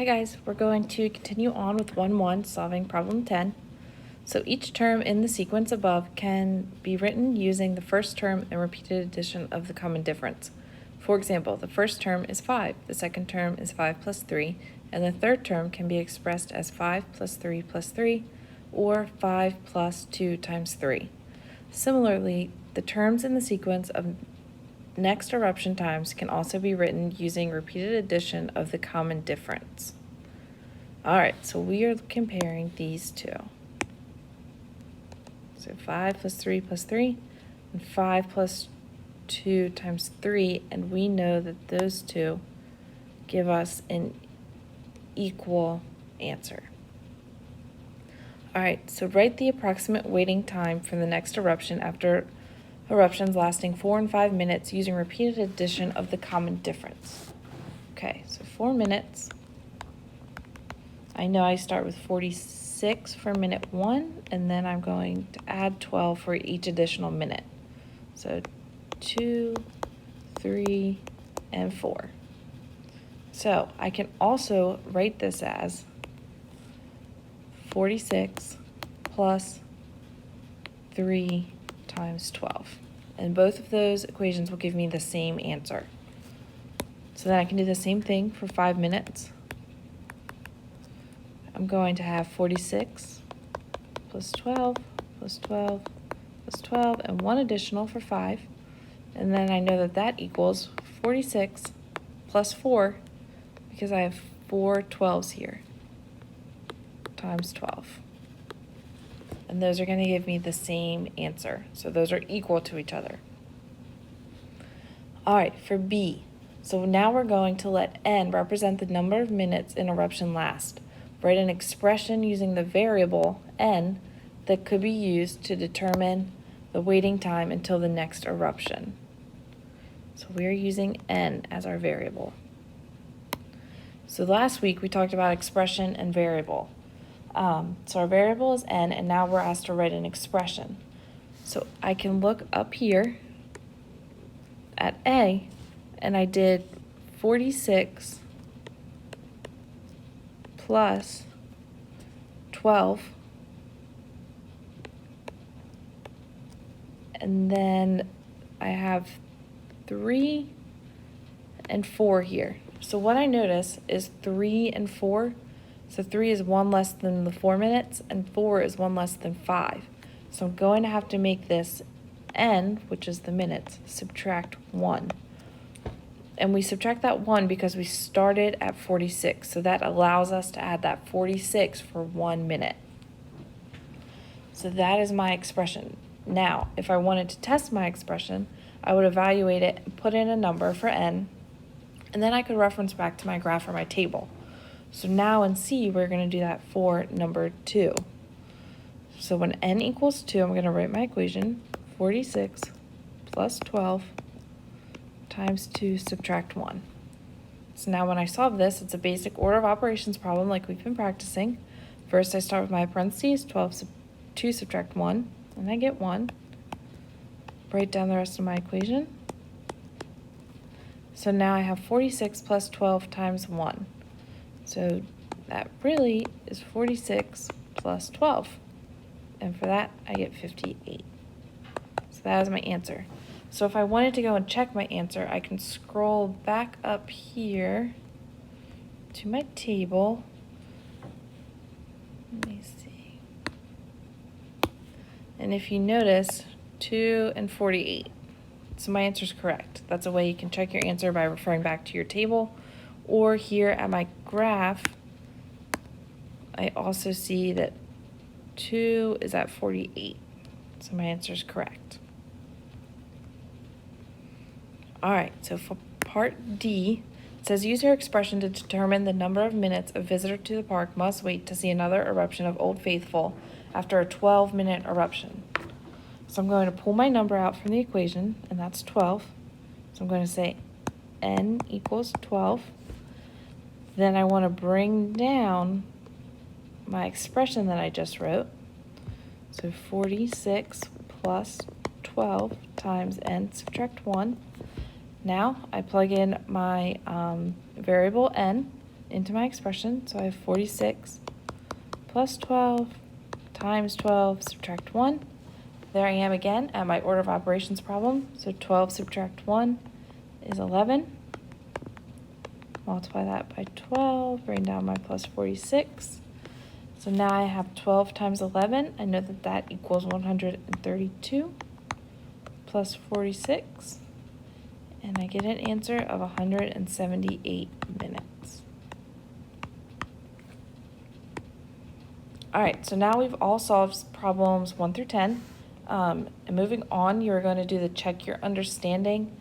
Hi guys, we're going to continue on with 1-1 solving problem 10. So each term in the sequence above can be written using the first term and repeated addition of the common difference. For example, the first term is 5, the second term is 5 plus 3, and the third term can be expressed as 5 plus 3 plus 3, or 5 plus 2 times 3. Similarly, the terms in the sequence of next eruption times can also be written using repeated addition of the common difference. Alright, so we are comparing these two. So 5 plus 3 plus 3, and 5 plus 2 times 3, and we know that those two give us an equal answer. Alright, so write the approximate waiting time for the next eruption after eruptions lasting 4 and 5 minutes using repeated addition of the common difference. Okay, so 4 minutes. I know I start with 46 for minute 1, and then I'm going to add 12 for each additional minute. So 2, 3, and 4. So I can also write this as 46 plus 3 times 12. And both of those equations will give me the same answer. So then I can do the same thing for 5 minutes. I'm going to have 46 plus 12 plus 12 plus 12 and 1 additional for 5. And then I know that that equals 46 plus 4 because I have 4 12s here times 12. And those are going to give me the same answer. So those are equal to each other. All right, for B. So now we're going to let n represent the number of minutes an eruption lasts. Write an expression using the variable n that could be used to determine the waiting time until the next eruption. So we're using n as our variable. So last week we talked about expression and variable. So our variable is n, and now we're asked to write an expression. So I can look up here at A, and I did 46 plus 12, and then I have 3 and 4 here. So what I notice is 3 and 4. So 3 is 1 less than the 4 minutes, and 4 is 1 less than 5. So I'm going to have to make this n, which is the minutes, subtract 1. And we subtract that 1 because we started at 46. So that allows us to add that 46 for 1 minute. So that is my expression. Now, if I wanted to test my expression, I would evaluate it and put in a number for n, and then I could reference back to my graph or my table. So now in C, we're going to do that for number 2. So when n equals 2, I'm going to write my equation, 46 plus 12 times 2 subtract 1. So now when I solve this, it's a basic order of operations problem like we've been practicing. First, I start with my parentheses, 2 subtract 1, and I get 1. Write down the rest of my equation. So now I have 46 plus 12 times 1. So that really is 46 plus 12. And for that, I get 58. So that is my answer. So if I wanted to go and check my answer, I can scroll back up here to my table. Let me see. And if you notice, 2 and 48. So my answer is correct. That's a way you can check your answer by referring back to your table. Or here at my graph, I also see that 2 is at 48. So my answer is correct. All right, so for part D, it says use your expression to determine the number of minutes a visitor to the park must wait to see another eruption of Old Faithful after a 12-minute eruption. So I'm going to pull my number out from the equation, and that's 12. So I'm going to say n equals 12. Then I want to bring down my expression that I just wrote. So 46 plus 12 times n subtract 1. Now I plug in my variable n, into my expression. So I have 46 plus 12 times 12, subtract 1. There I am again at my order of operations problem. So 12 subtract 1 is 11. Multiply that by 12, bring down my plus 46. So now I have 12 times 11. I know that that equals 132 plus 46. And I get an answer of 178 minutes. All right, so now we've all solved problems 1 through 10. And moving on, you're going to do the check your understanding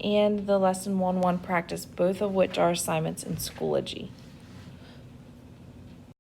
and the lesson 1-1 practice, both of which are assignments in Schoology.